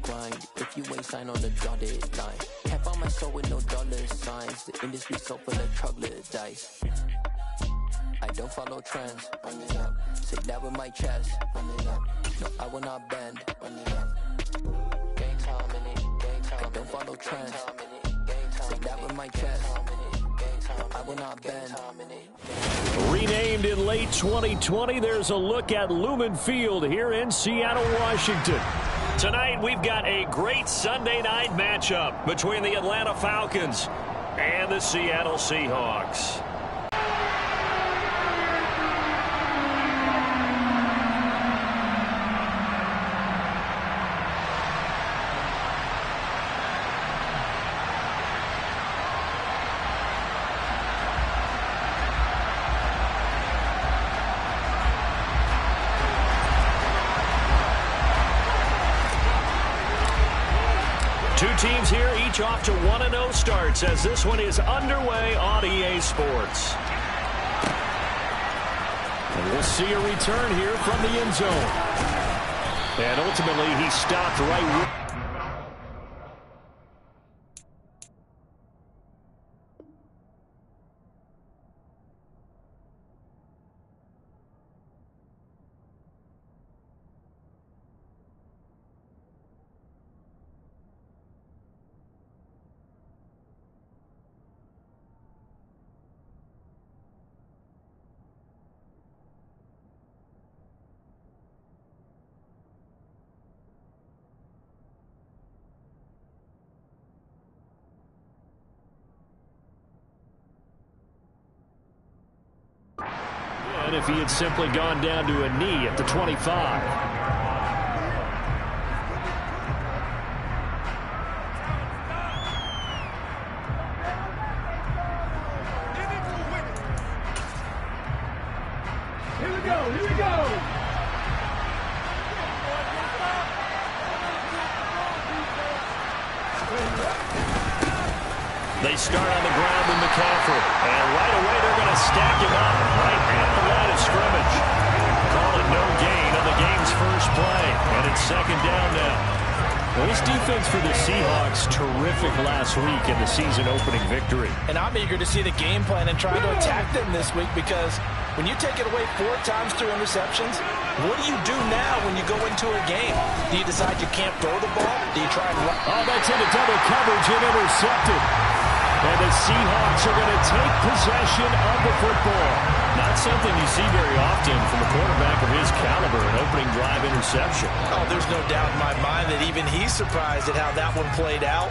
grind. If you ain't signed on the dotted line, can't find my soul with no dollar signs. The industry so full of troglodytes. I don't follow trends. Run it up. Say that with my chest. Run it up. No, I will not bend. Run it up. Gang time in it. Gang time. I don't follow trends. Say that with my chest. I will not bend. Renamed in late 2020, there's a look at Lumen Field here in Seattle, Washington. Tonight, we've got a great Sunday night matchup between the Atlanta Falcons and the Seattle Seahawks. Two teams here, each off to 1-0 starts as this one is underway on EA Sports. And we'll see a return here from the end zone. And ultimately, he stopped right with... And if he had simply gone down to a knee at the 25. They start on the ground with McCaffrey. And right away they're going to stack him up right at the line of scrimmage. Call it no gain on the game's first play. And it's second down now. Well, this defense for the Seahawks, terrific last week in the season-opening victory. And I'm eager to see the game plan and try to attack them this week because when you take it away 4 times through interceptions, what do you do now when you go into a game? Do you decide you can't throw the ball? Do you try and run? Oh, that's into double coverage and intercepted. And the Seahawks are going to take possession of the football. Not something you see very often from a quarterback of his caliber, an opening drive interception. Oh, there's no doubt in my mind that even he's surprised at how that one played out.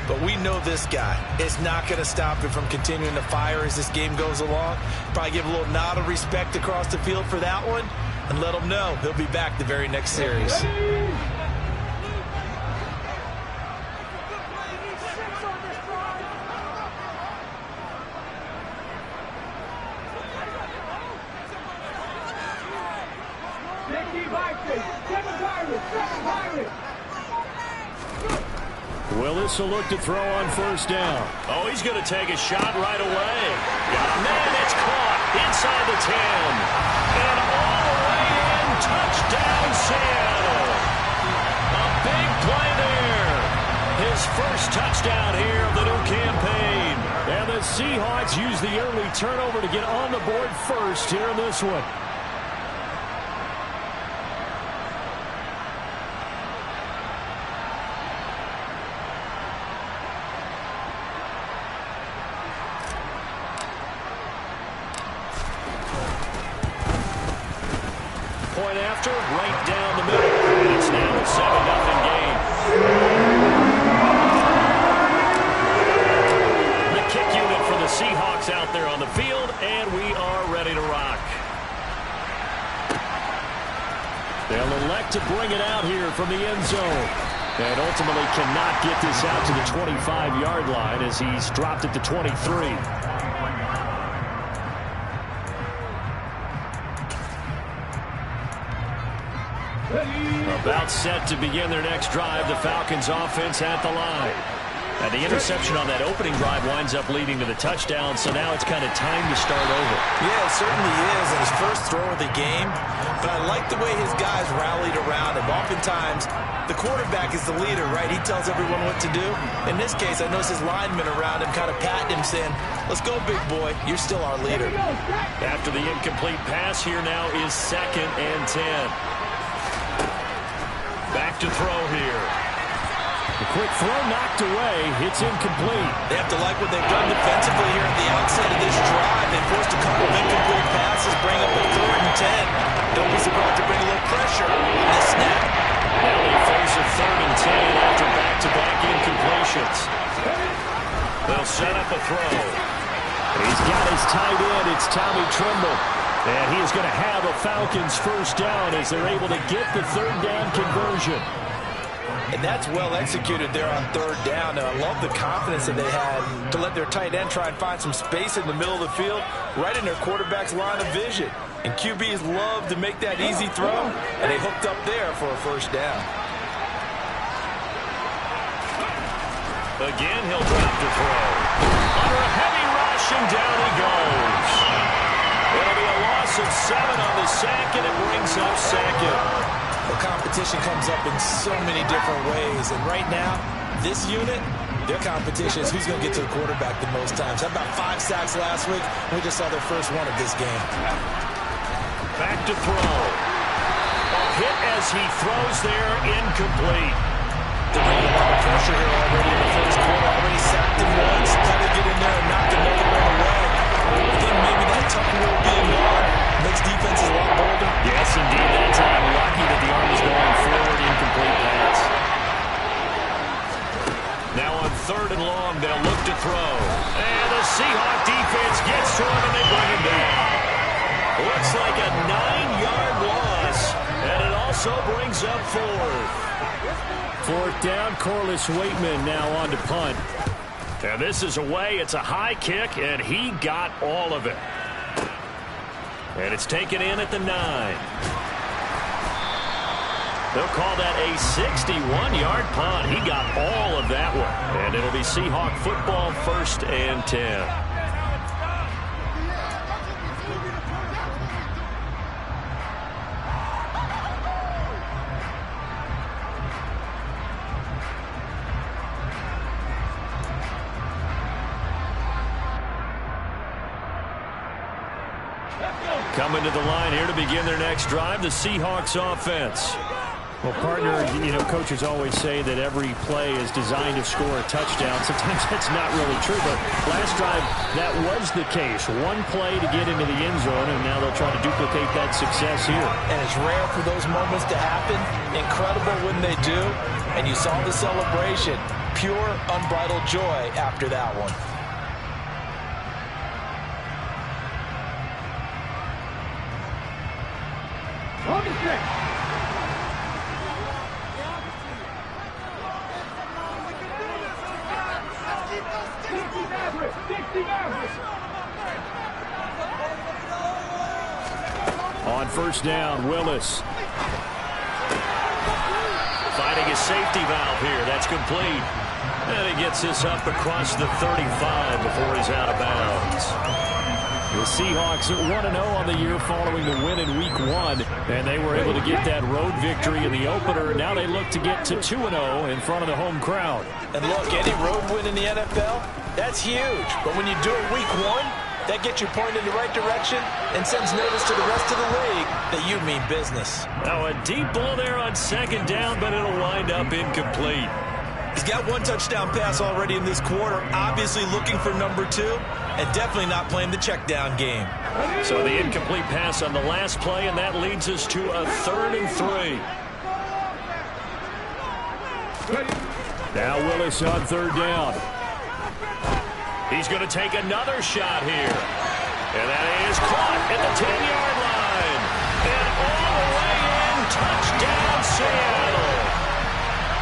But we know this guy is not going to stop him from continuing to fire as this game goes along. Probably give a little nod of respect across the field for that one and let him know he'll be back the very next series. Willis will look to throw on first down. Oh, he's going to take a shot right away. Man, it's caught inside the 10. And all the way in, touchdown Seattle. A big play there. His first touchdown here of the new campaign. And the Seahawks use the early turnover to get on the board first here in this one. Point after, right down the middle. And it's now a 7-0 game. The kick unit for the Seahawks out there on the field, and we are ready to rock. They'll elect to bring it out here from the end zone. And ultimately cannot get this out to the 25-yard line as he's dropped at the 23. About set to begin their next drive. The Falcons offense at the line. And the interception on that opening drive winds up leading to the touchdown, so now it's kind of time to start over. Yeah, it certainly is, and his first throw of the game. But I like the way his guys rallied around him. Oftentimes, the quarterback is the leader, right? He tells everyone what to do. In this case, I noticed his linemen around him kind of patting him, saying, let's go, big boy. You're still our leader. After the incomplete pass, here now is 2nd and 10. Back to throw here. The quick throw knocked away. It's incomplete. They have to like what they've done defensively here at the outset of this drive. They forced a couple of incomplete passes, bring up a 3rd and 10. Don't be surprised to bring a little pressure on this snap. Now they face a 3rd and 10 after back-to-back incompletions. They'll set up a throw. He's got his tight end. It's Tommy Tremble. And he is going to have a Falcons first down as they're able to get the 3rd down conversion. And that's well executed there on 3rd down. And I love the confidence that they had to let their tight end try and find some space in the middle of the field, right in their quarterback's line of vision. And QBs love to make that easy throw, and they hooked up there for a first down. Again, he'll drop the throw. Under a heavy rush, and down he goes. It'll be a loss of 7 on the sack, and it brings up 2nd. The competition comes up in so many different ways. And right now, this unit, their competition is who's going to get to the quarterback the most times. Had about 5 sacks last week. We just saw their first one of this game. Back to throw. A hit as he throws there, incomplete. They're bringing a lot of pressure here already in the first quarter. Already sacked him once. Got to get in there and knock another one away. I think maybe that tuck rule being gone makes defenses a lot bolder. Yes, indeed. That time, lucky that the arm was going forward, incomplete pass. Now on 3rd and long, they'll look to throw. And the Seahawk defense gets to him, and they bring him down. Looks like a 9-yard loss, and it also brings up 4th. 4th down, Corliss Waitman now on to punt. And this is away. It's a high kick, and he got all of it. And it's taken in at the 9. They'll call that a 61-yard punt. He got all of that one. And it'll be Seahawk football, 1st and 10. Coming to the line here to begin their next drive, the Seahawks offense. Well, partner, coaches always say that every play is designed to score a touchdown. Sometimes that's not really true, but last drive, that was the case. One play to get into the end zone, and now they'll try to duplicate that success here. And it's rare for those moments to happen. Incredible when they do. And you saw the celebration. Pure, unbridled joy after that one. On 1st down, Willis. Finding his safety valve here. That's complete. And he gets this up across the 35 before he's out of bounds. The Seahawks are 1-0 on the year following the win in Week 1, and they were able to get that road victory in the opener. Now they look to get to 2-0 in front of the home crowd. And look, any road win in the NFL, that's huge. But when you do it Week 1, that gets you pointed in the right direction and sends notice to the rest of the league that you mean business. Now a deep ball there on 2nd down, but it'll wind up incomplete. He's got 1 touchdown pass already in this quarter, obviously looking for number 2, and definitely not playing the check down game. So the incomplete pass on the last play, and that leads us to a 3rd and 3. Now Willis on 3rd down. He's going to take another shot here. And that is caught at the 10-yard line. And all the way in, touchdown Seattle.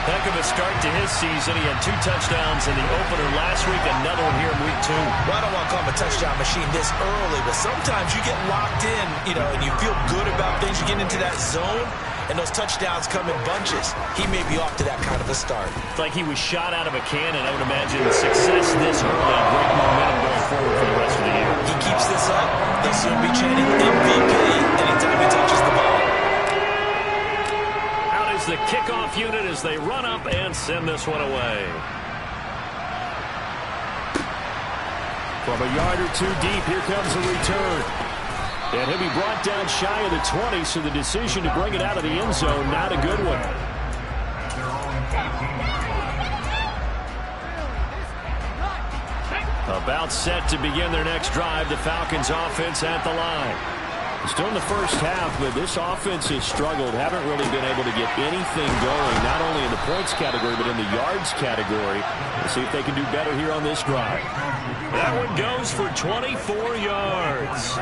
Heck of a start to his season. He had 2 touchdowns in the opener last week, another one here in Week 2. Well, I don't want to call him a touchdown machine this early, but sometimes you get locked in, and you feel good about things. You get into that zone, and those touchdowns come in bunches. He may be off to that kind of a start. It's like he was shot out of a cannon. I would imagine success this early, great momentum going forward for the rest of the year. He keeps this up, they'll soon be chanting MVP anytime he touches the ball. Out is the kickoff unit as they run up and send this one away. From a yard or two deep, here comes a return. And he'll be brought down shy of the 20, so the decision to bring it out of the end zone, not a good one. About set to begin their next drive, the Falcons offense at the line. Still in the first half, but this offense has struggled. Haven't really been able to get anything going, not only in the points category, but in the yards category. We'll see if they can do better here on this drive. That one goes for 24 yards.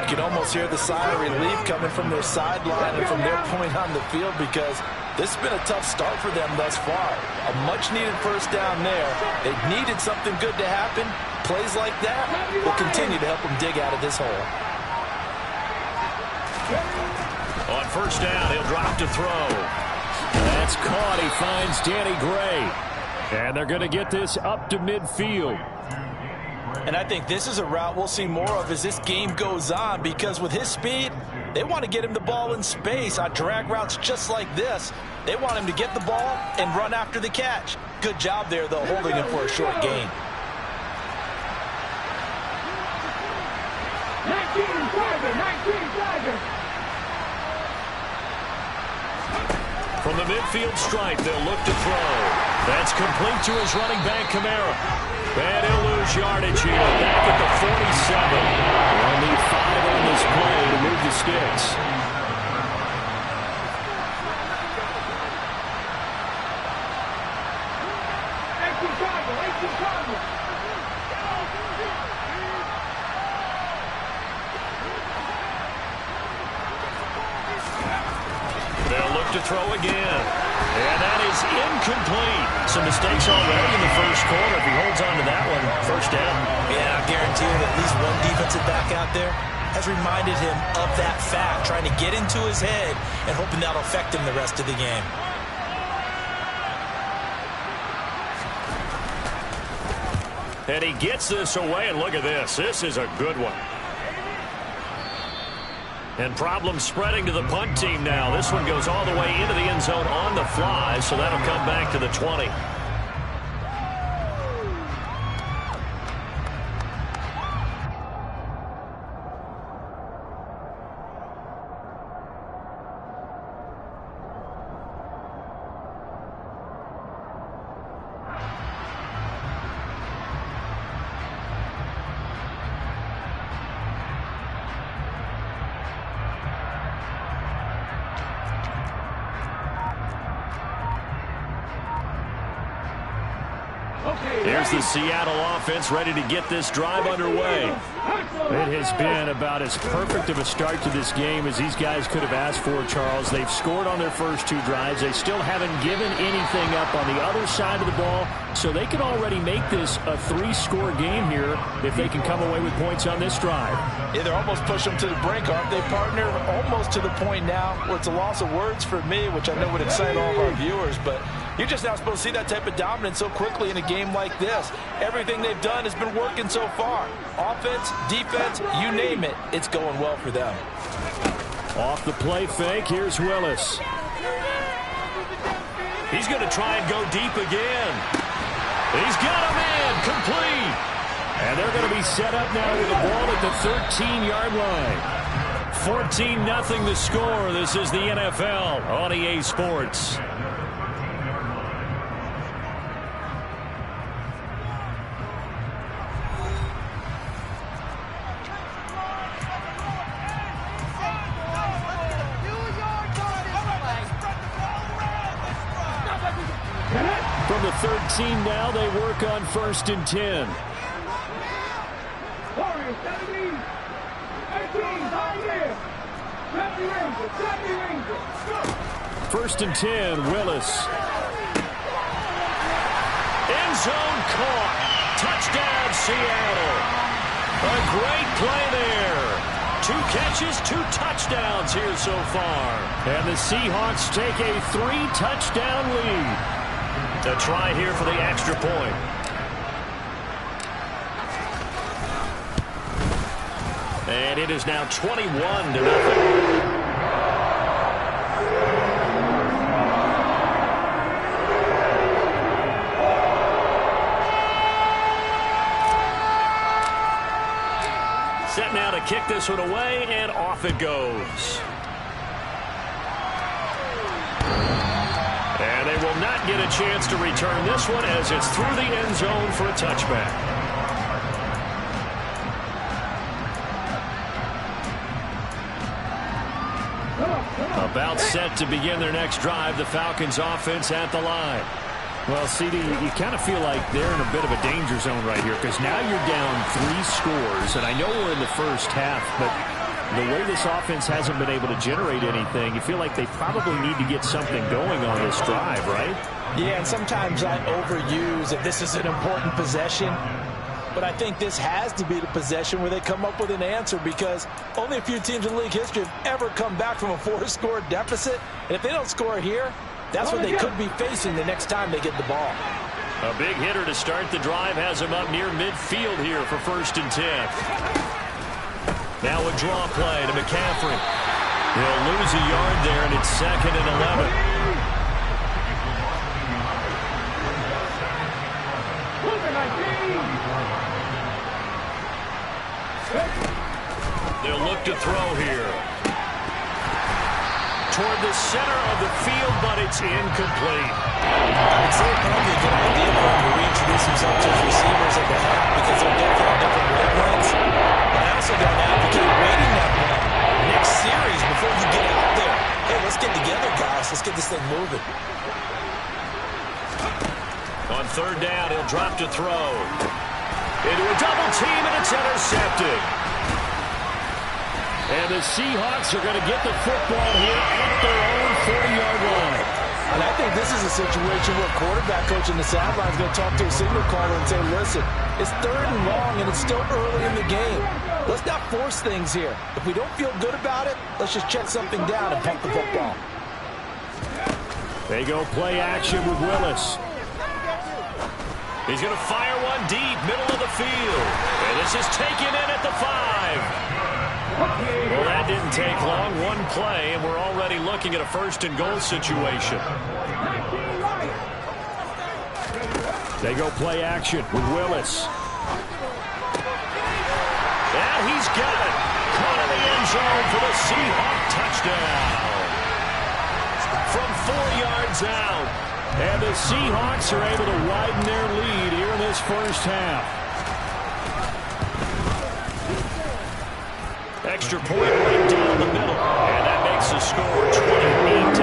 You can almost hear the sigh of relief coming from their sideline and from their point on the field, because this has been a tough start for them thus far. A much-needed first down there. They needed something good to happen. Plays like that will continue to help them dig out of this hole. On first down, he'll drop to throw. That's caught. He finds Danny Gray. And they're going to get this up to midfield. And I think this is a route we'll see more of as this game goes on, because with his speed, they want to get him the ball in space on drag routes just like this. They want him to get the ball and run after the catch. Good job there, though, holding him for a short gain. 19 Tiger. From the midfield stripe, they'll look to throw. That's complete to his running back, Kamara. And he'll lose yardage here, back at the 47. They'll need 5 on this play to move the sticks. They'll look to throw again. And that is incomplete. Some mistakes already in the first quarter. If he holds on to that one, first down. Yeah, I guarantee you that at least one defensive back out there has reminded him of that fact, trying to get into his head and hoping that'll affect him the rest of the game. And he gets this away, and look at this. This is a good one. And problems spreading to the punt team now. This one goes all the way into the end zone on the fly, so that'll come back to the 20. Here's the Seattle offense ready to get this drive underway. It has been about as perfect of a start to this game as these guys could have asked for, Charles. They've scored on their first 2 drives. They still haven't given anything up on the other side of the ball, so they can already make this a 3-score game here if they can come away with points on this drive. Yeah, they're almost pushing them to the brink, aren't they, partner? Almost to the point now where it's a loss of words for me, which I know would excite all of our viewers, but you're just not supposed to see that type of dominance so quickly in a game like this. Everything they've done has been working so far. Offense, defense, you name it, it's going well for them. Off the play fake, here's Willis. He's going to try and go deep again. He's got a man complete. And they're going to be set up now with the ball at the 13-yard line. 14-0 the score. This is the NFL on EA Sports. From the 13 now, they work on 1st and 10. Warriors, 17, 18, high there. 1st and 10, Willis. End zone caught. Touchdown, Seattle. A great play there. 2 catches, 2 touchdowns here so far. And the Seahawks take a 3-touchdown lead. A try here for the extra point. And it is now 21-0. Set now to kick this one away, and off it goes. And they will not get a chance to return this one as it's through the end zone for a touchback. About set to begin their next drive, the Falcons offense at the line. Well, CD, you kind of feel like they're in a bit of a danger zone right here because now you're down 3 scores, and I know we're in the first half, but the way this offense hasn't been able to generate anything, you feel like they probably need to get something going on this drive, right? Yeah, and sometimes I overuse that this is an important possession, but I think this has to be the possession where they come up with an answer because only a few teams in league history have ever come back from a 4-score deficit, and if they don't score here, that's what they could be facing the next time they get the ball. A big hitter to start the drive has him up near midfield here for 1st and 10. Now a draw play to McCaffrey. He'll lose a yard there, and it's 2nd and 11. They'll look to throw here. Toward the center of the field, but it's incomplete. It's probably a good idea for him to reintroduce himself to his receivers at the half because they're definitely on different wavelengths. But I also don't advocate waiting that long. Next series before you get out there. Hey, let's get together, guys. Let's get this thing moving. On 3rd down, he'll drop to throw. Into a double team, and it's intercepted. And the Seahawks are going to get the football here at their own 40-yard line. And I think this is a situation where quarterback coach in the sideline is going to talk to a signal caller and say, listen, it's 3rd and long, and it's still early in the game. Let's not force things here. If we don't feel good about it, let's just check something down and pump the football. They go play action with Willis. He's going to fire one deep, middle of the field. And this is taken in at the 5. Well, that didn't take long. 1 play, and we're already looking at a 1st and goal situation. They go play action with Willis. And he's got it. Caught in the end zone for the Seahawk touchdown. From 4 yards out. And the Seahawks are able to widen their lead here in this first half. Extra point right down the middle. And that makes the score 28-0.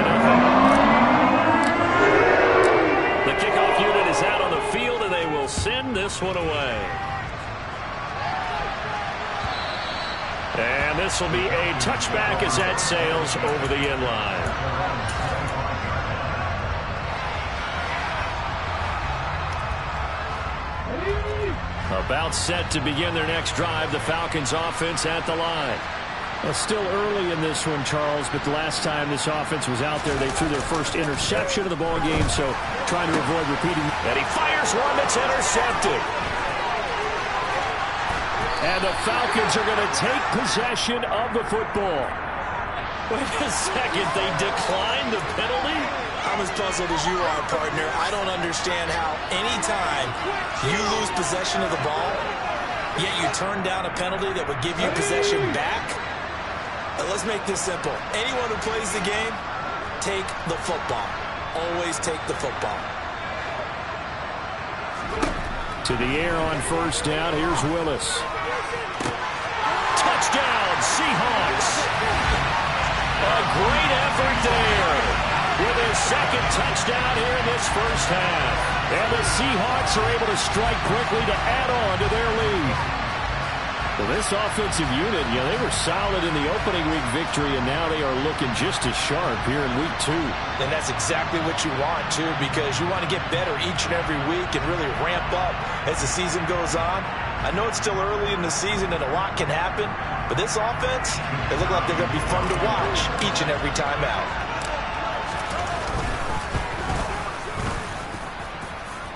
The kickoff unit is out on the field, and they will send this one away. And this will be a touchback as that sails over the end line. About set to begin their next drive, the Falcons offense at the line. Well, still early in this one, Charles, but the last time this offense was out there, they threw their first interception of the ball game, so trying to avoid repeating. And he fires one that's intercepted. And the Falcons are going to take possession of the football. Wait a second, they declined the penalty? I'm as puzzled as you are, partner. I don't understand how anytime you lose possession of the ball, yet you turn down a penalty that would give you possession back. Let's make this simple. Anyone who plays the game, take the football. Always take the football. To the air on 1st down. Here's Willis. Touchdown, Seahawks. A great effort there with his 2nd touchdown here in this first half. And the Seahawks are able to strike quickly to add on to their lead. Well, this offensive unit, they were solid in the opening week victory, and now they are looking just as sharp here in week 2. And that's exactly what you want, too, because you want to get better each and every week and really ramp up as the season goes on. I know it's still early in the season and a lot can happen, But this offense, they look like they're going to be fun to watch each and every time out.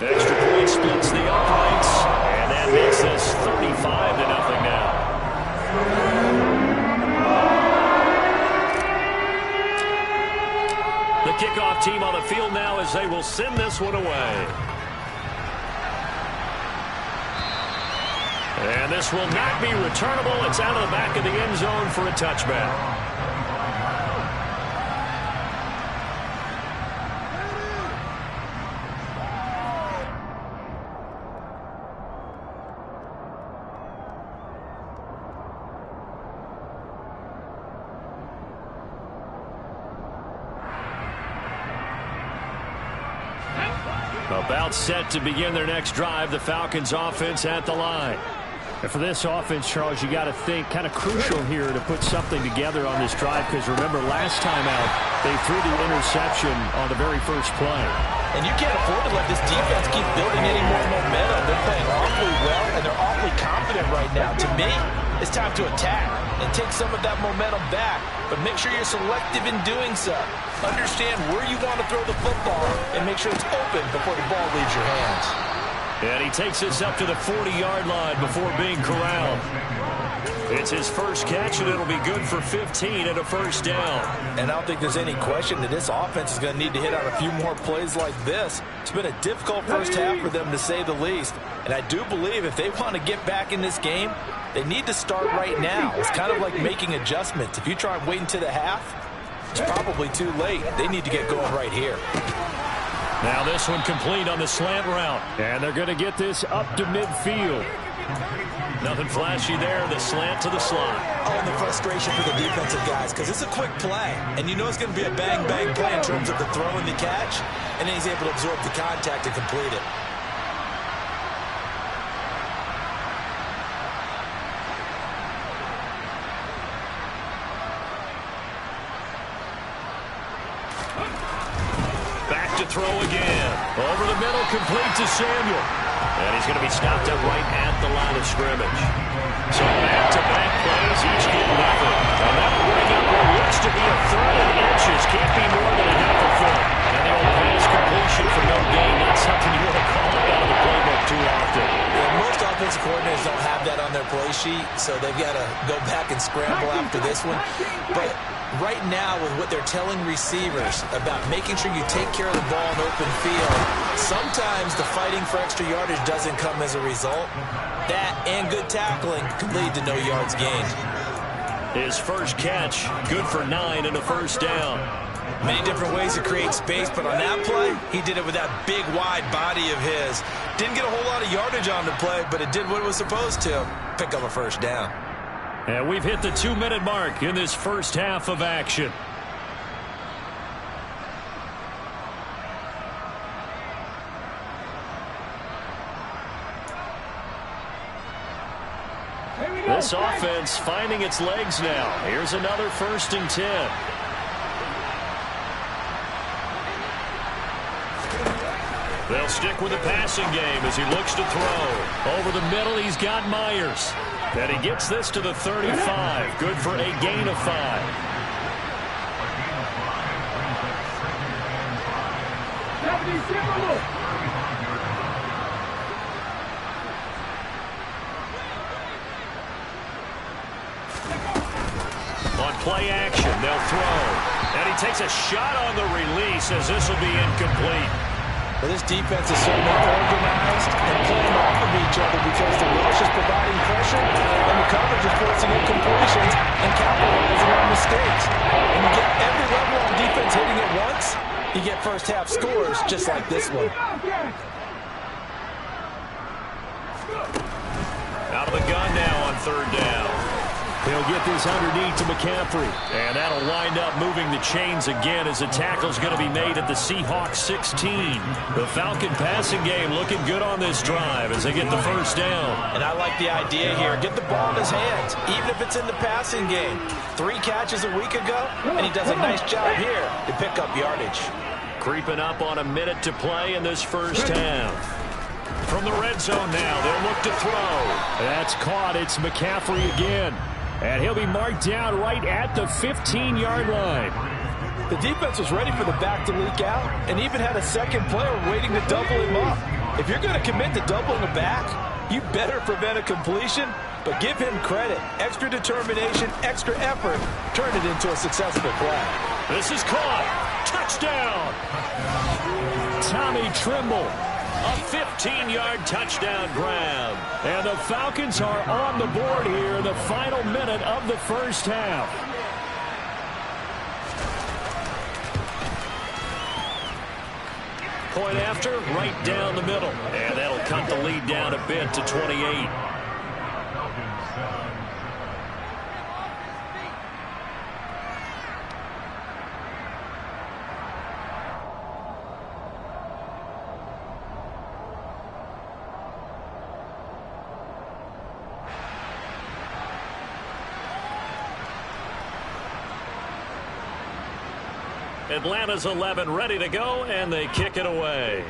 Extra point splits the uprights, and that makes this 35-0 now. The kickoff team on the field now as they will send this one away. And this will not be returnable. It's out of the back of the end zone for a touchback. About set to begin their next drive, the Falcons offense at the line. And for this offense, Charles, you got to think kind of crucial here to put something together on this drive, because remember last time out they threw the interception on the very first play. And you can't afford to let this defense keep building any more momentum. They're playing awfully well, and they're awfully confident right now. To me, it's time to attack and take some of that momentum back, but make sure you're selective in doing so. Understand where you want to throw the football and make sure it's open before the ball leaves your hands. And he takes this up to the 40-yard line before being corralled. It's his first catch, and it'll be good for 15 and a first down. And I don't think there's any question that this offense is going to need to hit on a few more plays like this. It's been a difficult first half for them, to say the least. And I do believe if they want to get back in this game, they need to start right now. It's kind of like making adjustments. If you try and wait until the half, it's probably too late. They need to get going right here. Now this one complete on the slant route. And they're going to get this up to midfield. Nothing flashy there. The slant to the slot. Oh, and the frustration for the defensive guys, because it's a quick play. And you know it's going to be a bang-bang play in terms of the throw and the catch. And then he's able to absorb the contact and complete it. Throw again. Over the middle, complete to Samuel. And he's going to be stopped up right at the line of scrimmage. So back-to-back plays, each get nothing. And that will bring up what looks to be a third in inches. Can't be more than a half a foot. And the old pass completion for no gain. Not something you want to call up out of the playbook too often. Yeah, most offensive coordinators don't have that on their play sheet, so they've got to go back and scramble after this one. But right now, with what they're telling receivers about making sure you take care of the ball in open field, sometimes the fighting for extra yardage doesn't come as a result. That and good tackling could lead to no yards gained. His first catch, good for 9 and a first down. Many different ways to create space, but on that play, he did it with that big, wide body of his. Didn't get a whole lot of yardage on the play, but it did what it was supposed to, pick up a first down. And we've hit the 2-minute mark in this first half of action. This offense finding its legs now. Here's another 1st and 10. They'll stick with the passing game as he looks to throw. Over the middle, he's got Myers. And he gets this to the 35. Good for a gain of 5. On play action, they'll throw. And he takes a shot on the release as this will be incomplete. Well, this defense is certainly organized and playing off of each other because the rush is providing pressure and the coverage is forcing incompletions and capitalizing on mistakes. When you get every level on defense hitting at once, you get first half scores just like this one. Out of the gun now on 3rd down. He'll get this underneath to McCaffrey. And that'll wind up moving the chains again as the tackle's going to be made at the Seahawks 16. The Falcon passing game looking good on this drive as they get the first down. And I like the idea here. Get the ball in his hands, even if it's in the passing game. 3 catches a week ago, and he does a nice job here to pick up yardage. Creeping up on a minute to play in this first half. From the red zone now, they'll look to throw. That's caught. It's McCaffrey again. And he'll be marked down right at the 15-yard line. The defense was ready for the back to leak out and even had a second player waiting to double him up. If you're going to commit to doubling a back, you better prevent a completion, but give him credit. Extra determination, extra effort, turn it into a successful play. This is caught. Touchdown. Tommy Tremble. A 15-yard touchdown grab. And the Falcons are on the board here in the final minute of the first half. Point after, right down the middle. And that'll cut the lead down a bit to 28. Atlanta's 11 ready to go, and they kick it away.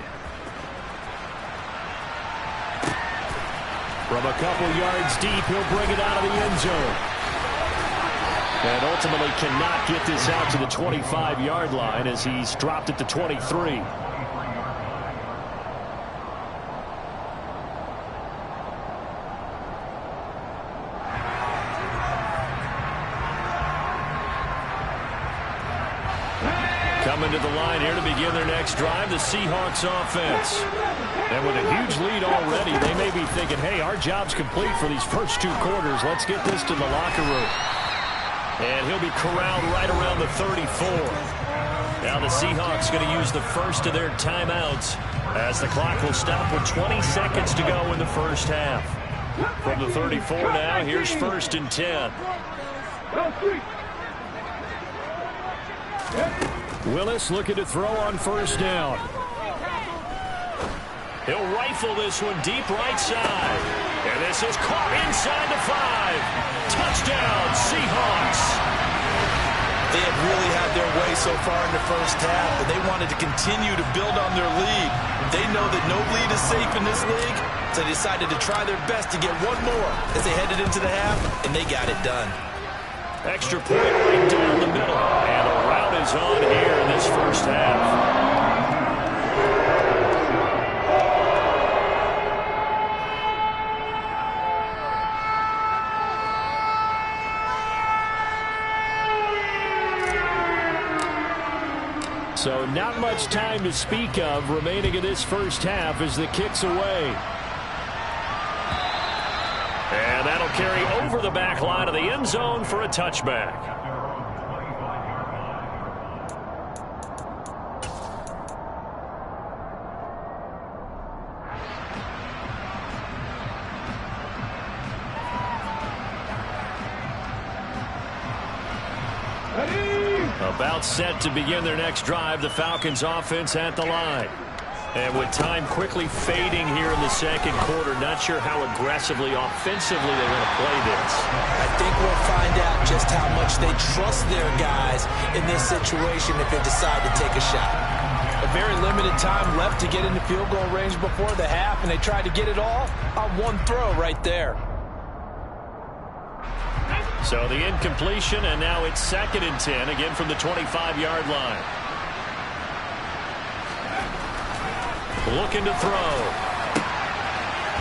From a couple yards deep, he'll bring it out of the end zone. And ultimately cannot get this out to the 25-yard line as he's dropped it to 23. Coming to the line here to begin their next drive, the Seahawks offense. And with a huge lead already, they may be thinking, hey, our job's complete for these first two quarters. Let's get this to the locker room. And he'll be corralled right around the 34. Now the Seahawks going to use the first of their timeouts as the clock will stop with 20 seconds to go in the first half. From the 34 now, here's 1st and 10. Willis looking to throw on first down. He'll rifle this one deep right side. And this is caught inside the 5. Touchdown, Seahawks. They have really had their way so far in the first half, but they wanted to continue to build on their lead. They know that no lead is safe in this league, so they decided to try their best to get one more as they headed into the half, and they got it done. Extra point right down the middle. And a rout is on here in this first half. So not much time to speak of remaining in this first half as the kick's away. And that'll carry over the back line of the end zone for a touchback. About set to begin their next drive, the Falcons offense at the line. And with time quickly fading here in the second quarter, not sure how aggressively, offensively they're going to play this. I think we'll find out just how much they trust their guys in this situation if they decide to take a shot. A very limited time left to get into field goal range before the half, and they tried to get it all on one throw right there. So the incompletion, and now it's 2nd and 10, again from the 25-yard line. Looking to throw.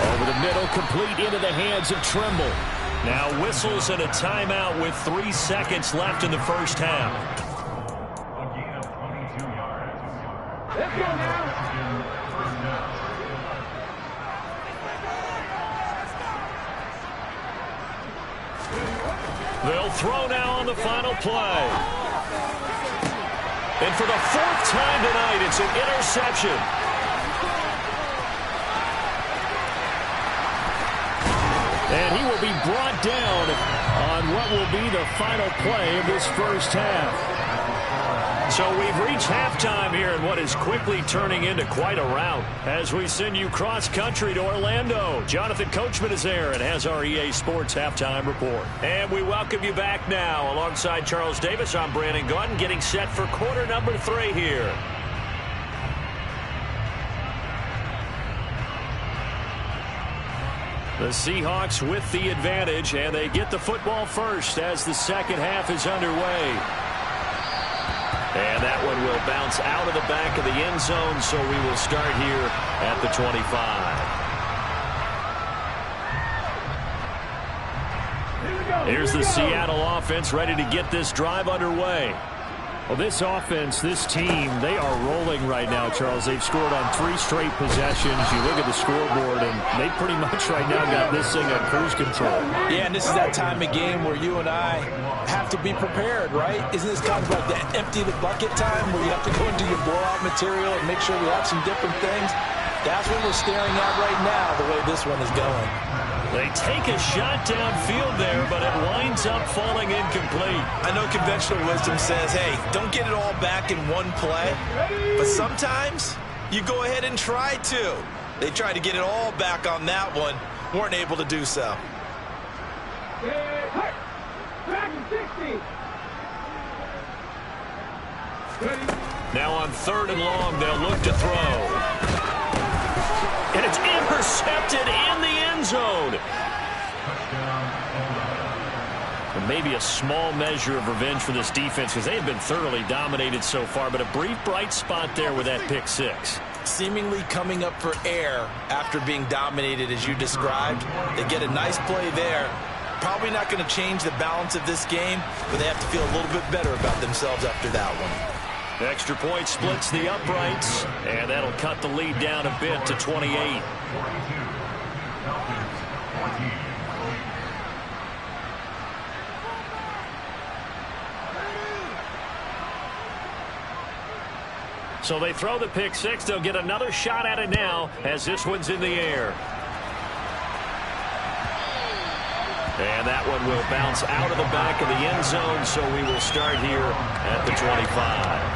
Over the middle, complete into the hands of Tremble. Now whistles and a timeout with 3 seconds left in the first half. Let's go now. They'll throw now on the final play. And for the 4th time tonight, it's an interception. And he will be brought down on what will be the final play of this first half. So we've reached halftime here in what is quickly turning into quite a rout. As we send you cross-country to Orlando, Jonathan Coachman is there and has our EA Sports Halftime Report. And we welcome you back now. Alongside Charles Davis, I'm Brandon Gaudin, getting set for quarter number 3 here. The Seahawks with the advantage, and they get the football first as the second half is underway. And that one will bounce out of the back of the end zone, so we will start here at the 25. Here's the Seattle offense ready to get this drive underway. Well, this offense, this team, they are rolling right now, Charles. They've scored on 3 straight possessions. You look at the scoreboard, and they pretty much right now got this thing on cruise control. Yeah, and this is that time of game where you and I have to be prepared, right? Isn't this kind of like the empty the bucket time where you have to go into your blowout material and make sure we have some different things? That's what we're staring at right now, the way this one is going. They take a shot downfield there, but it winds up falling incomplete. I know conventional wisdom says, hey, don't get it all back in one play. But sometimes you go ahead and try to. They tried to get it all back on that one. Weren't able to do so. Now on 3rd and long, they'll look to throw. And it's intercepted in the end zone. And maybe a small measure of revenge for this defense because they have been thoroughly dominated so far, but a brief bright spot there with that pick 6. Seemingly coming up for air after being dominated as you described. They get a nice play there. Probably not going to change the balance of this game, but they have to feel a little bit better about themselves after that one. Extra point splits the uprights, and that'll cut the lead down a bit to 28. So they throw the pick 6. They'll get another shot at it now as this one's in the air. And that one will bounce out of the back of the end zone, so we will start here at the 25.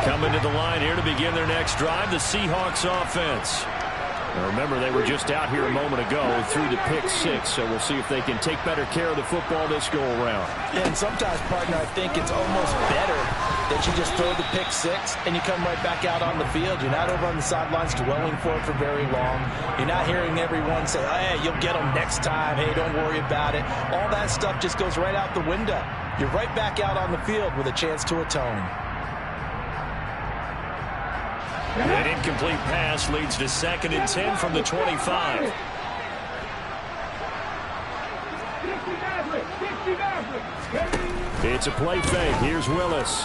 Coming to the line here to begin their next drive, the Seahawks offense. Now remember, they were just out here a moment ago through the pick 6, so we'll see if they can take better care of the football this go around. Yeah, and sometimes, partner, I think it's almost better that you just throw the pick 6 and you come right back out on the field. You're not over on the sidelines dwelling for it for very long. You're not hearing everyone say, hey, you'll get them next time. Hey, don't worry about it. All that stuff just goes right out the window. You're right back out on the field with a chance to atone. An incomplete pass leads to 2nd and 10 from the 25. It's a play fake. Here's Willis.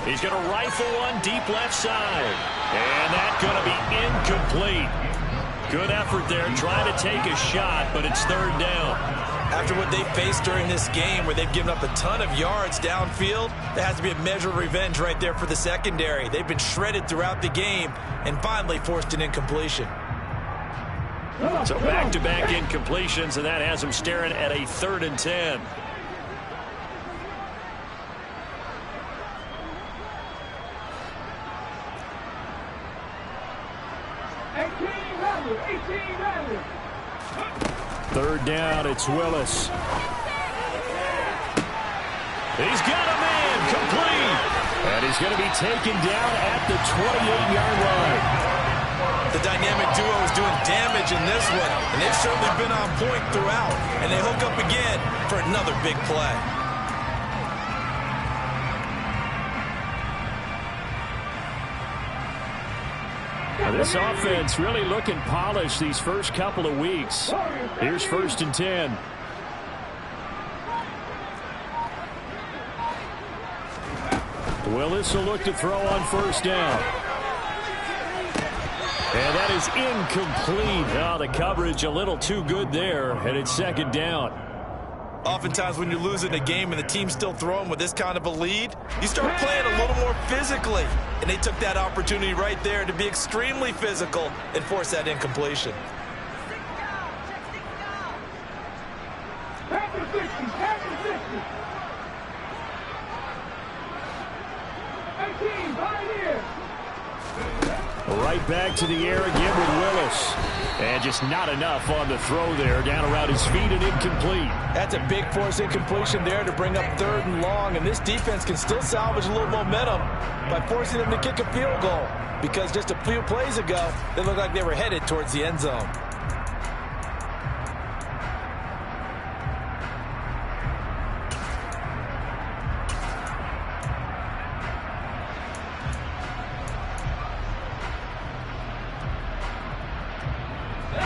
He's going to rifle one deep left side. And that's going to be incomplete. Good effort there, trying to take a shot, but it's 3rd down. After what they faced during this game where they've given up a ton of yards downfield, there has to be a measure of revenge right there for the secondary. They've been shredded throughout the game and finally forced an incompletion. So back-to-back incompletions, and that has them staring at a 3rd and 10. Third down, it's Willis. He's got a man, complete. And he's going to be taken down at the 28-yard line. The dynamic duo is doing damage in this one, and they've certainly been on point throughout. And they hook up again for another big play. Now this offense really looking polished these first couple of weeks. Here's 1st and 10. Willis will look to throw on 1st down. And that is incomplete. Oh, the coverage a little too good there, and it's 2nd down. Oftentimes when you're losing a game and the team's still throwing with this kind of a lead, you start playing a little more physically. And they took that opportunity right there to be extremely physical and force that incompletion. Right back to the air again with Willis. And just not enough on the throw there. Down around his feet and incomplete. That's a big force incompletion there to bring up 3rd and long. And this defense can still salvage a little momentum by forcing them to kick a field goal. Because just a few plays ago, they looked like they were headed towards the end zone.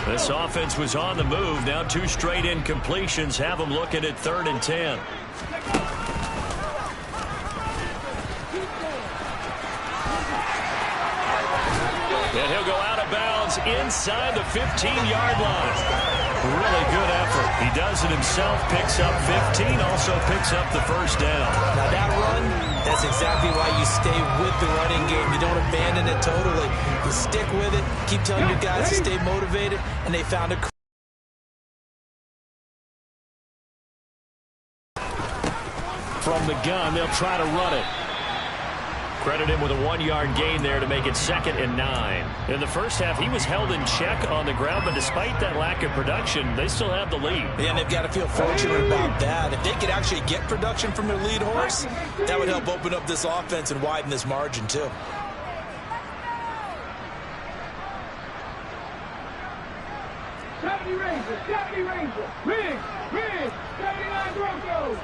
This offense was on the move. Now 2 straight incompletions have them looking at 3rd and 10. And he'll go out of bounds inside the 15-yard line. Really good effort. He does it himself, picks up 15, also picks up the first down. Now that run, that's exactly why you stay with the running game. You don't abandon it totally. You stick with it, keep telling your guys to stay motivated, and they found a... From the gun, they'll try to run it. Credit him with a 1-yard gain there to make it 2nd and 9. In the first half, he was held in check on the ground, but despite that lack of production, they still have the lead. Yeah, and they've got to feel fortunate about that. If they could actually get production from their lead horse, that would help open up this offense and widen this margin too. Deputy Ranger, Riggs, 79 Broncos.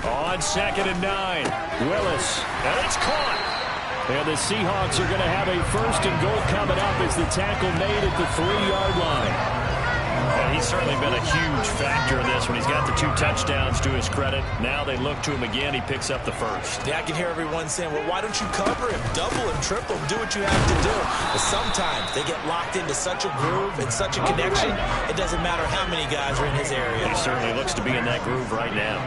On 2nd and 9, Willis, and it's caught. And the Seahawks are going to have a 1st and goal coming up as the tackle made at the 3-yard line. And he's certainly been a huge factor in this when he's got the 2 touchdowns to his credit. Now they look to him again. He picks up the 1st. Yeah, I can hear everyone saying, well, why don't you cover him, double him, triple him, do what you have to do. But sometimes they get locked into such a groove and such a connection, it doesn't matter how many guys are in his area. He certainly looks to be in that groove right now.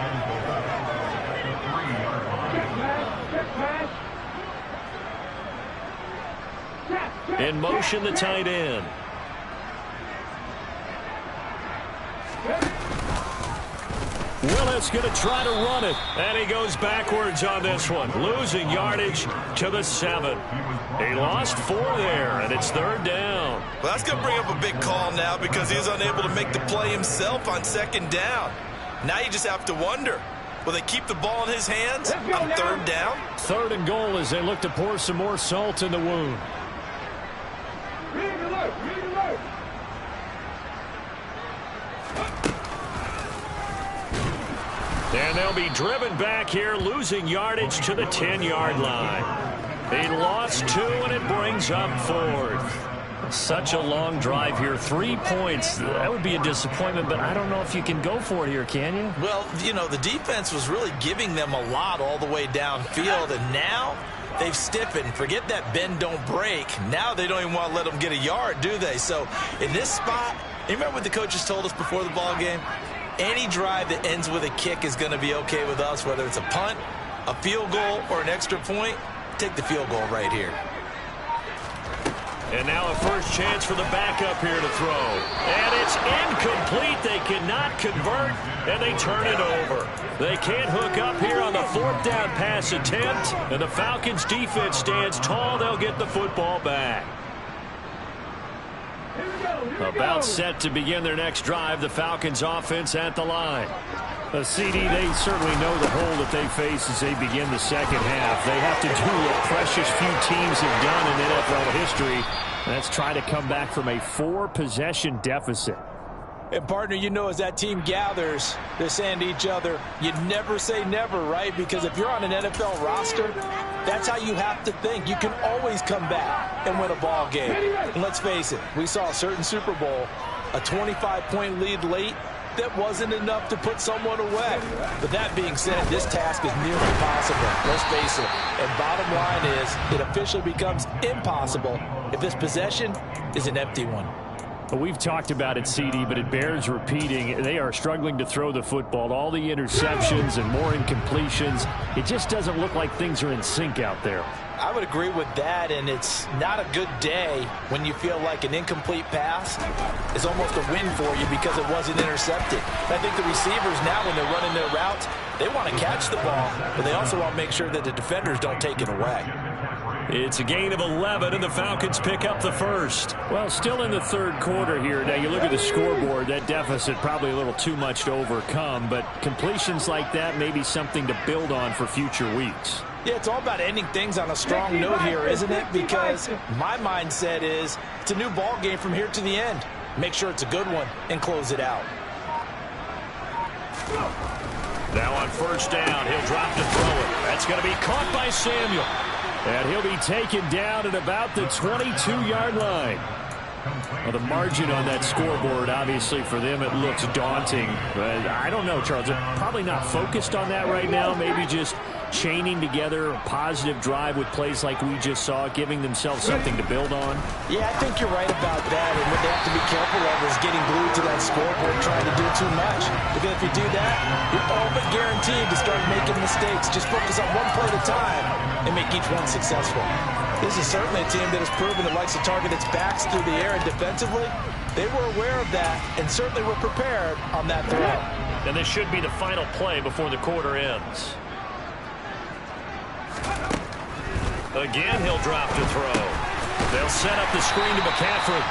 In motion, the tight end. Willis going to try to run it. And he goes backwards on this one, losing yardage to the 7. He lost 4 there, and it's 3rd down. Well, that's going to bring up a big call now because he's unable to make the play himself on 2nd down. Now you just have to wonder, will they keep the ball in his hands on 3rd down? 3rd and goal as they look to pour some more salt in the wound. Read alert. And they'll be driven back here, losing yardage to the 10-yard line. He lost 2, and it brings up 4th. Such a long drive here. 3 points. That would be a disappointment, but I don't know if you can go for it here, can you? Well, you know, the defense was really giving them a lot all the way downfield, and now they've stiffened. Forget that bend, don't break. Now they don't even want to let them get a yard, do they? So in this spot, you remember what the coaches told us before the ball game? Any drive that ends with a kick is going to be okay with us, whether it's a punt, a field goal, or an extra point. Take the field goal right here. And now a first chance for the backup here to throw. And it's incomplete. They cannot convert, and they turn it over. They can't hook up here on the 4th down pass attempt, and the Falcons defense stands tall. They'll get the football back. About set to begin their next drive, the Falcons offense at the line. A CD, they certainly know the hole that they face as they begin the 2nd half. They have to do what precious few teams have done in NFL history. That's try to come back from a 4-possession deficit. And, partner, you know, as that team gathers, they're saying to each other, you never say never, right? Because if you're on an NFL roster, that's how you have to think. You can always come back and win a ball game. And let's face it, we saw a certain Super Bowl, a 25-point lead late, that wasn't enough to put someone away. But that being said, this task is nearly impossible. Let's face it. And bottom line is, it officially becomes impossible if this possession is an empty one. Well, we've talked about it, CD, but it bears repeating. They are struggling to throw the football. All the interceptions and more incompletions. It just doesn't look like things are in sync out there. I would agree with that, and it's not a good day when you feel like an incomplete pass is almost a win for you because it wasn't intercepted. I think the receivers now, when they're running their routes, they want to catch the ball, but they also want to make sure that the defenders don't take it away. It's a gain of 11, and the Falcons pick up the first. Well, still in the third quarter here. Now, you look at the scoreboard, that deficit probably a little too much to overcome, but completions like that may be something to build on for future weeks. Yeah, it's all about ending things on a strong note here, isn't it? Because my mindset is it's a new ball game from here to the end. Make sure it's a good one and close it out. Now on first down, he'll drop to throw it. That's going to be caught by Samuel. And he'll be taken down at about the 22-yard line. Well, the margin on that scoreboard, obviously, for them, it looks daunting. But I don't know, Charles. They're probably not focused on that right now. Maybe just chaining together a positive drive with plays like we just saw, giving themselves something to build on. Yeah, I think you're right about that. And what they have to be careful of is getting glued to that scoreboard trying to do too much. Because if you do that, you're all but guaranteed to start making mistakes. Just focus on one play at a time and make each one successful. This is certainly a team that has proven it likes to target its backs through the air, and defensively, they were aware of that and certainly were prepared on that throw. And this should be the final play before the quarter ends. Again, he'll drop to throw. They'll set up the screen to McCaffrey.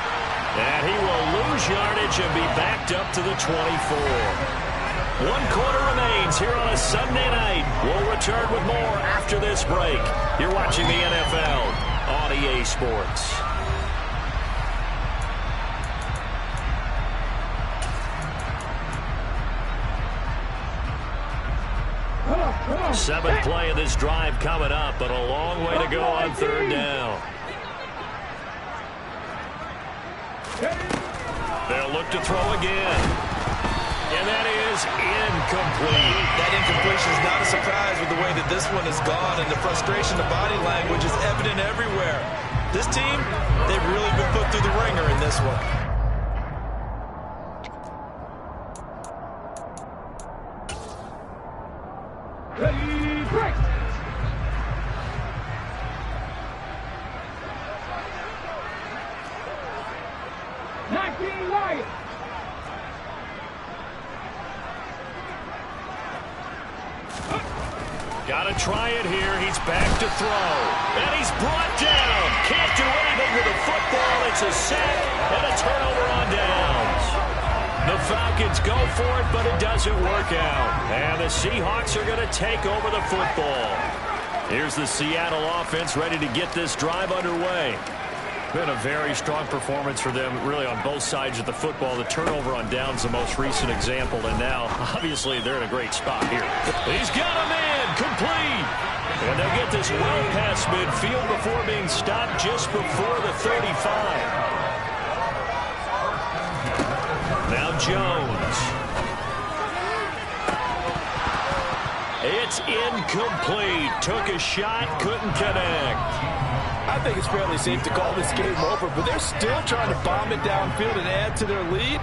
And he will lose yardage and be backed up to the 24. 1 quarter remains here on a Sunday night. We'll return with more after this break. You're watching the NFL on EA Sports. Seventh play of this drive coming up, but a long way to go on third down. They'll look to throw again. And that is incomplete. That incompletion is not a surprise with the way that this one has gone, and the frustration, the body language is evident everywhere. This team, they've really been put through the ringer in this one. Ready, break! Got to try it here. He's back to throw. And he's brought down. Can't do anything with the football. It's a sack and a turnover on downs. The Falcons go for it, but it doesn't work out. And the Seahawks are going to take over the football. Here's the Seattle offense ready to get this drive underway. Been a very strong performance for them, really, on both sides of the football. The turnover on downs, the most recent example, and now, obviously, they're in a great spot here. He's got a man, complete. And they'll get this well past midfield before being stopped just before the 35. Now Jones. It's incomplete. Took a shot, couldn't connect. I think it's fairly safe to call this game over, but they're still trying to bomb it downfield and add to their lead.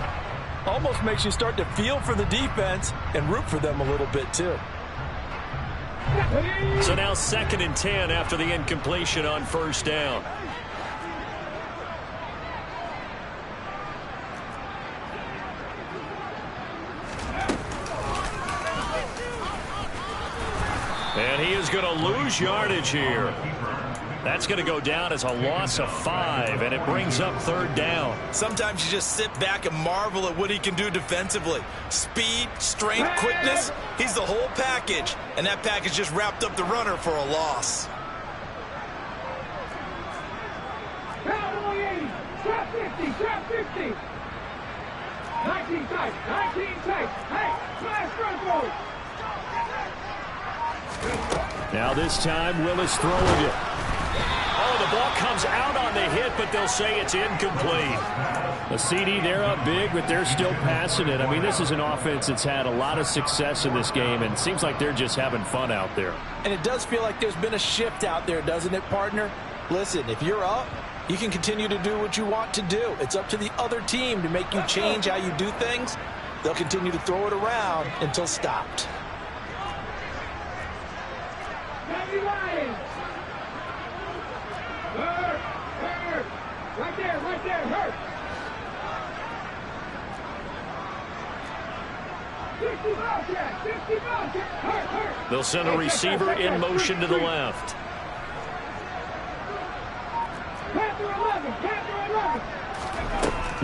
Almost makes you start to feel for the defense and root for them a little bit, too. So now 2nd and 10 after the incompletion on first down. And he is going to lose yardage here. That's going to go down as a loss of 5, and it brings up 3rd down. Sometimes you just sit back and marvel at what he can do defensively. Speed, strength, quickness, he's the whole package. And that package just wrapped up the runner for a loss. Trap 50, trap 50. 19 tight, 19 tight. Hey, flash front row. Now this time, Willis throwing it. Oh, the ball comes out on the hit, but they'll say it's incomplete. The CD, they're up big, but they're still passing it. I mean, this is an offense that's had a lot of success in this game, and it seems like they're just having fun out there. And it does feel like there's been a shift out there, doesn't it, partner? Listen, if you're up, you can continue to do what you want to do. It's up to the other team to make you change how you do things. They'll continue to throw it around until stopped. Hurt. Right there, hurt. 60 Hurt. They'll send a receiver in motion to the left.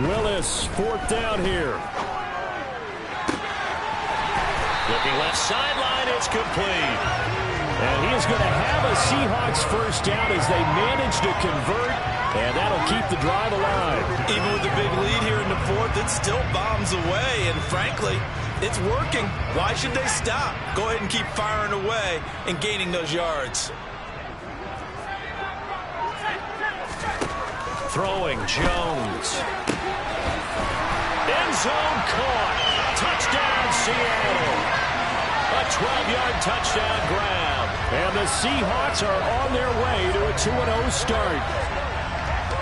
Willis, 4th down here. Looking left sideline, it's complete. And he is going to have a Seahawks first down as they manage to convert, and that'll keep the drive alive. Even with the big lead here in the 4th, it still bombs away, and frankly, it's working. Why should they stop? Go ahead and keep firing away and gaining those yards. Throwing Jones. End zone caught. Touchdown, Seattle. A 12-yard touchdown grab. And the Seahawks are on their way to a 2-0 start.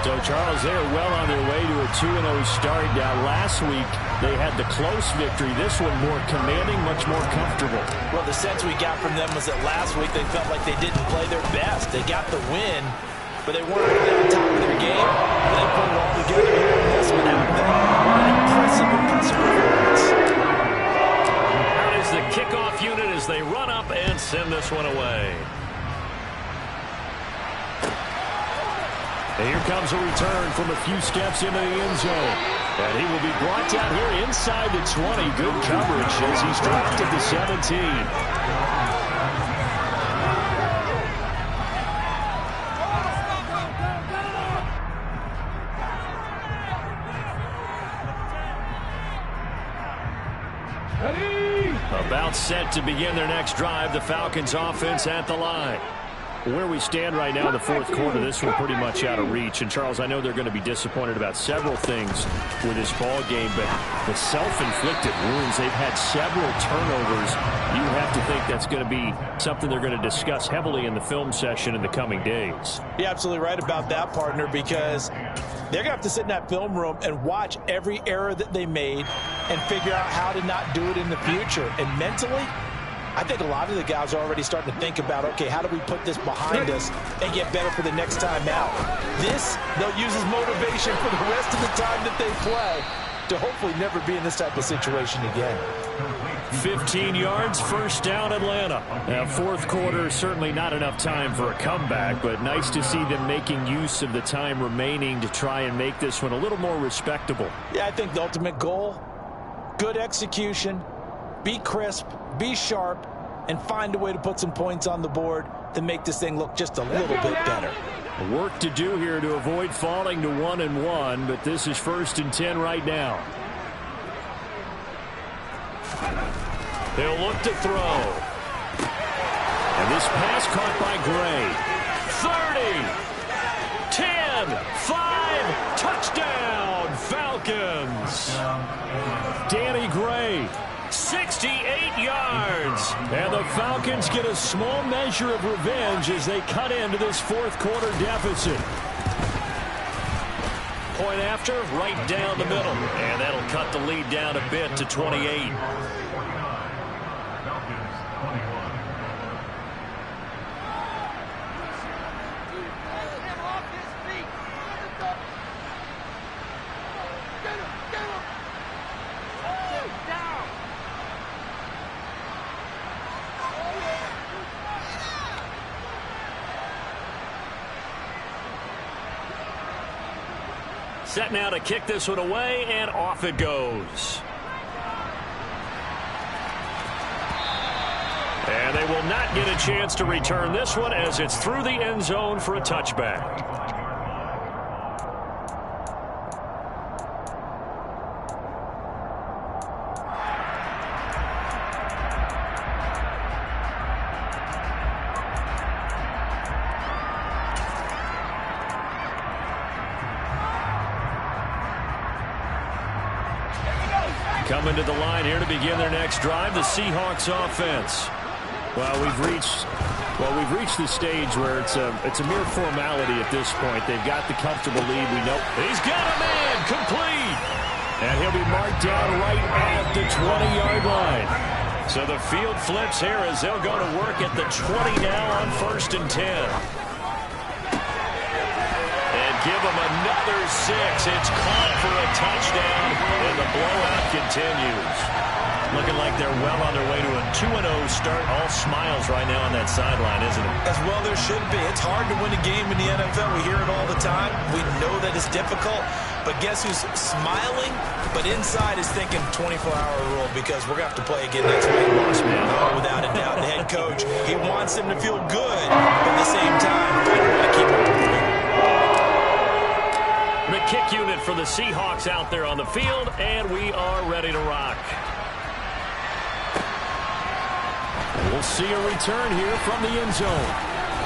So, Charles, they are well on their way to a 2-0 start. Now, last week, they had the close victory. This one more commanding, much more comfortable. Well, the sense we got from them was that last week they felt like they didn't play their best. They got the win, but they weren't really on top of their game. They put it all together here in this one. An impressive performance. Out is the kickoff unit as they run up and send this one away. And here comes a return from a few steps into the end zone. And he will be brought down here inside the 20. Good coverage as he's dropped at the 17. About set to begin their next drive, the Falcons offense at the line. Where we stand right now in the 4th quarter, this one pretty much out of reach. And, Charles, I know they're going to be disappointed about several things with this ball game, but the self-inflicted wounds, they've had several turnovers. You have to think that's going to be something they're going to discuss heavily in the film session in the coming days. You're absolutely right about that, partner, because they're going to have to sit in that film room and watch every error that they made and figure out how to not do it in the future. And mentally, I think a lot of the guys are already starting to think about, okay, how do we put this behind us and get better for the next time out? This, they'll use as motivation for the rest of the time that they play to hopefully never be in this type of situation again. 15 yards, first down, Atlanta. Now, 4th quarter, certainly not enough time for a comeback, but nice to see them making use of the time remaining to try and make this one a little more respectable. Yeah, I think the ultimate goal, good execution, be crisp, be sharp, and find a way to put some points on the board to make this thing look just a little bit better. Work to do here to avoid falling to 1-1, but this is 1st and 10 right now. They'll look to throw. And this pass caught by Gray. 30, 10, 5, touchdown, Falcons. Danny Gray. 68 yards. And the Falcons get a small measure of revenge as they cut into this 4th quarter deficit. Point after, right down the middle. And that'll cut the lead down a bit to 28. Set now to kick this one away, and off it goes. And they will not get a chance to return this one as it's through the end zone for a touchback. Coming to the line here to begin their next drive, the Seahawks offense. Well, we've reached the stage where it's a mere formality at this point. They've got the comfortable lead. We know he's got a man complete, and he'll be marked down right at the 20-yard line. So the field flips here as they'll go to work at the 20 now on 1st and 10. Give him another 6. It's caught for a touchdown, and the blowout continues. Looking like they're well on their way to a 2-0 start. All smiles right now on that sideline, isn't it? As well there should be. It's hard to win a game in the NFL. We hear it all the time. We know that it's difficult. But guess who's smiling? But inside is thinking 24-hour rule because we're going to have to play again next week. Oh, without a doubt. The head coach, he wants them to feel good. But at the same time, we want to keep them moving. The kick unit for the Seahawks out there on the field, and we are ready to rock. We'll see a return here from the end zone.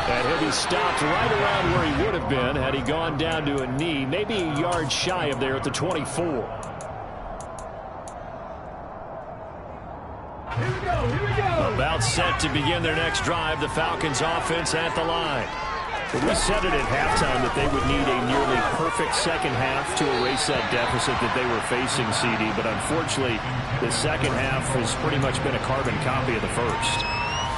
And he'll be stopped right around where he would have been had he gone down to a knee, maybe a yard shy of there at the 24. Here we go. About set to begin their next drive, the Falcons offense at the line. We said it at halftime that they would need a nearly perfect second half to erase that deficit that they were facing, CD. But unfortunately, the second half has pretty much been a carbon copy of the first.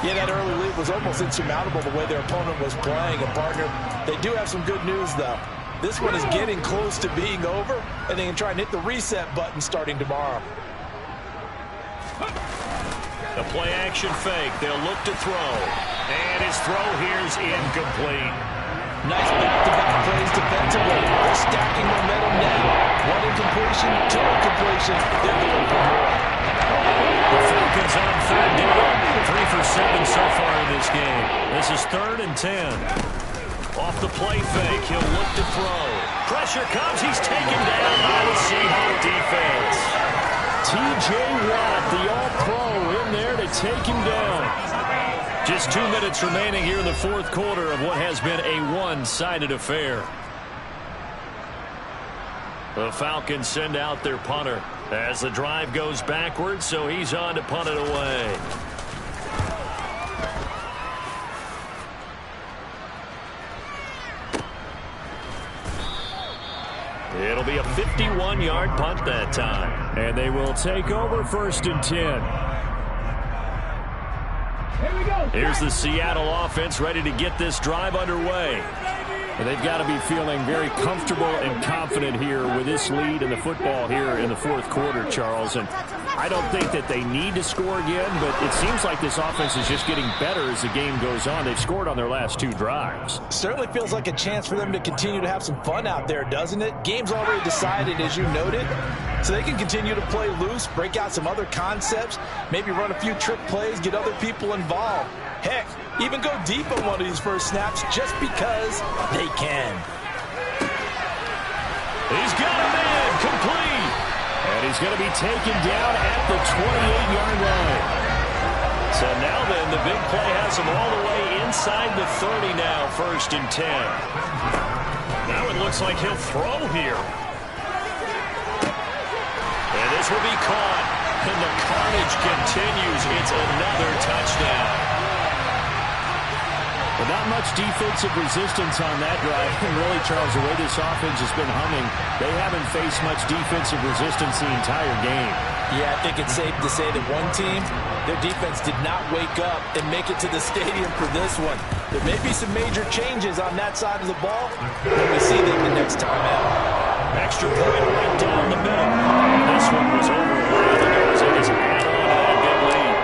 Yeah, that early lead was almost insurmountable the way their opponent was playing. And, partner, they do have some good news, though. This one is getting close to being over, and they can try and hit the reset button starting tomorrow. The play-action fake. They'll look to throw. And his throw here's incomplete. Nice back-to-back plays defensively. They're stacking momentum now. One incompletion, two incompletions. They're going for more. The Falcons on third down. 3 for 7 so far in this game. This is 3rd and 10. Off the play fake, he'll look to throw. Pressure comes. He's taken down by the Seahawks defense. T.J. Watt, the all-pro, in there to take him down. Just 2 minutes remaining here in the fourth quarter of what has been a one-sided affair. The Falcons send out their punter as the drive goes backwards, so he's on to punt it away. It'll be a 51-yard punt that time. And they will take over 1st and 10. Here we go. Here's the Seattle offense ready to get this drive underway. And they've got to be feeling very comfortable and confident here with this lead in the football here in the fourth quarter, Charles. And I don't think that they need to score again, but it seems like this offense is just getting better as the game goes on. They've scored on their last 2 drives. Certainly feels like a chance for them to continue to have some fun out there, doesn't it? Game's already decided, as you noted. So they can continue to play loose, break out some other concepts, maybe run a few trick plays, get other people involved. Heck, even go deep on one of these first snaps just because they can. He's got a man complete. And he's going to be taken down at the 28-yard line. So now then, the big play has him all the way inside the 30 now, 1st and 10. Now it looks like he'll throw here. And this will be caught. And the carnage continues. It's another touchdown. But not much defensive resistance on that drive. And really, Charles, the way this offense has been humming, they haven't faced much defensive resistance the entire game. Yeah, I think it's safe to say that one team, their defense did not wake up and make it to the stadium for this one. There may be some major changes on that side of the ball when we see them the next time out. Extra point right down the middle. This one was over. It is add on to that big lead.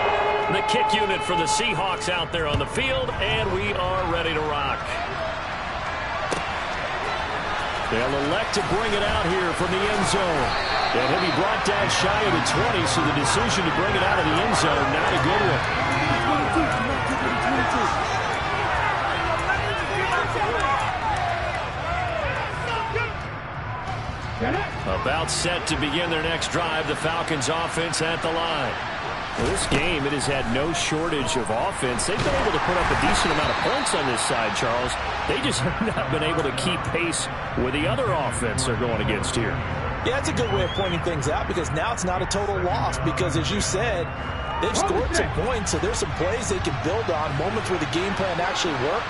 The kick unit for the Seahawks out there on the field, and we are ready to rock. They'll elect to bring it out here from the end zone. And he'll be brought down shy of the 20, so the decision to bring it out of the end zone, not a good one. About set to begin their next drive, the Falcons offense at the line. Well, this game, it has had no shortage of offense. They've been able to put up a decent amount of points on this side, Charles. They just have not been able to keep pace with the other offense they're going against here. Yeah, that's a good way of pointing things out because now it's not a total loss because, as you said, they've scored some points, so there's some plays they can build on, moments where the game plan actually worked.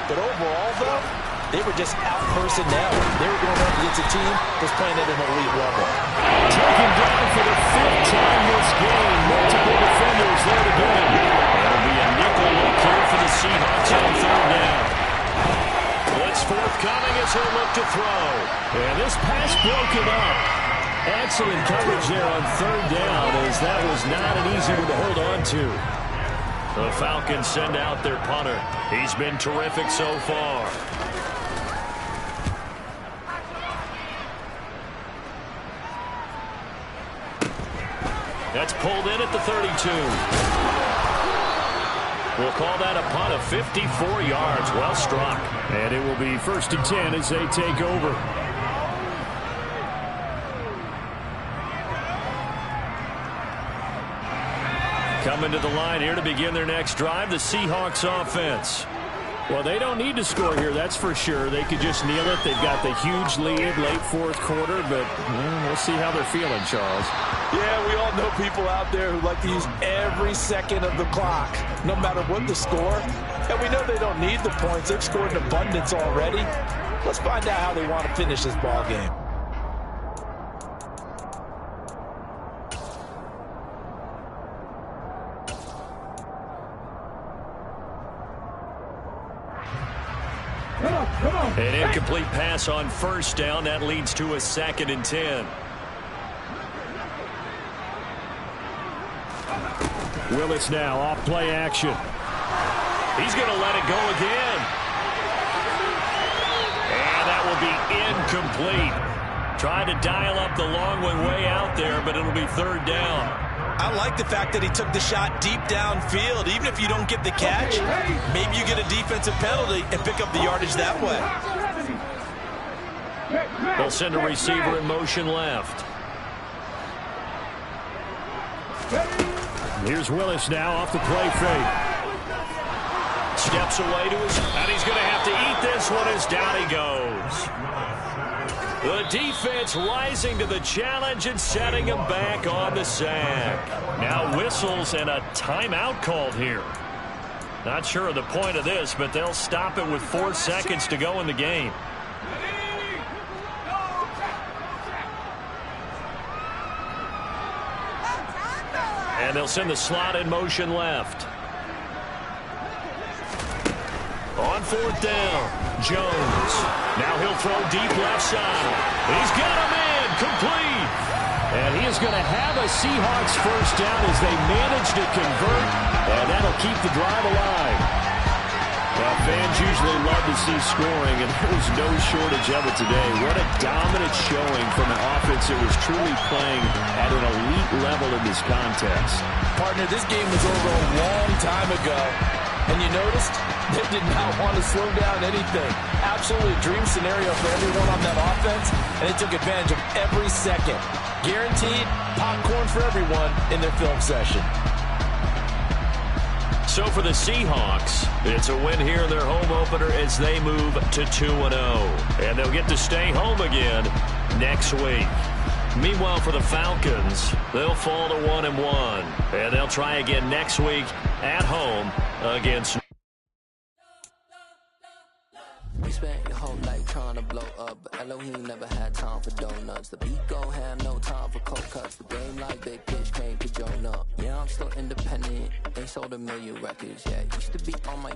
But overall, though, they were just out-personnel. They were going up against a team that's playing at an elite level. Taken down for the 5th time this game. Multiple defenders there to get him. That'll be a nickel look here for the Seahawks on 3rd down. Blitz forthcoming as he'll look to throw. And this pass broken up. Excellent coverage there on third down, as that was not an easy one to hold on to. The Falcons send out their punter. He's been terrific so far. That's pulled in at the 32. We'll call that a punt of 54 yards. Well struck. And it will be 1st and 10 as they take over. Coming to the line here to begin their next drive, the Seahawks offense. Well, they don't need to score here, that's for sure. They could just kneel it. They've got the huge lead late 4th quarter, but we'll see how they're feeling, Charles. Yeah, we all know people out there who like to use every second of the clock, no matter what the score. And we know they don't need the points. They've scored in abundance already. Let's find out how they want to finish this ball game. An incomplete pass on 1st down. That leads to a 2nd and 10. Willis now off play action. He's going to let it go again. And that will be incomplete. Tried to dial up the long one way out there, but it'll be 3rd down. I like the fact that he took the shot deep downfield. Even if you don't get the catch, maybe you get a defensive penalty and pick up the yardage that way. They'll send a receiver in motion left. Here's Willis now off the play fake. Steps away to his, and he's going to have to eat this one as down he goes. The defense rising to the challenge and setting him back on the sack. Now whistles and a timeout called here. Not sure of the point of this, but they'll stop it with 4 seconds to go in the game. And they'll send the slot in motion left. On 4th down, Jones. Now he'll throw deep left side. He's got him in, complete. And he is going to have a Seahawks 1st down as they manage to convert, and that'll keep the drive alive. Well, fans usually love to see scoring, and there was no shortage of it today. What a dominant showing from an offense that was truly playing at an elite level in this contest. Partner, this game was over a long time ago. And you noticed they did not want to slow down anything. Absolutely a dream scenario for everyone on that offense, and they took advantage of every second. Guaranteed popcorn for everyone in their film session. So for the Seahawks, it's a win here in their home opener as they move to 2-0. And they'll get to stay home again next week. Meanwhile, for the Falcons, they'll fall to 1-1. And they'll try again next week at home against. We spent your whole life trying to blow up, but Elohim never had time for donuts. The beat gon' have no time for cold cuts. The game like Big Pitch came to Jonah. Yeah, I'm still independent, ain't sold a million records yet. Used to be on my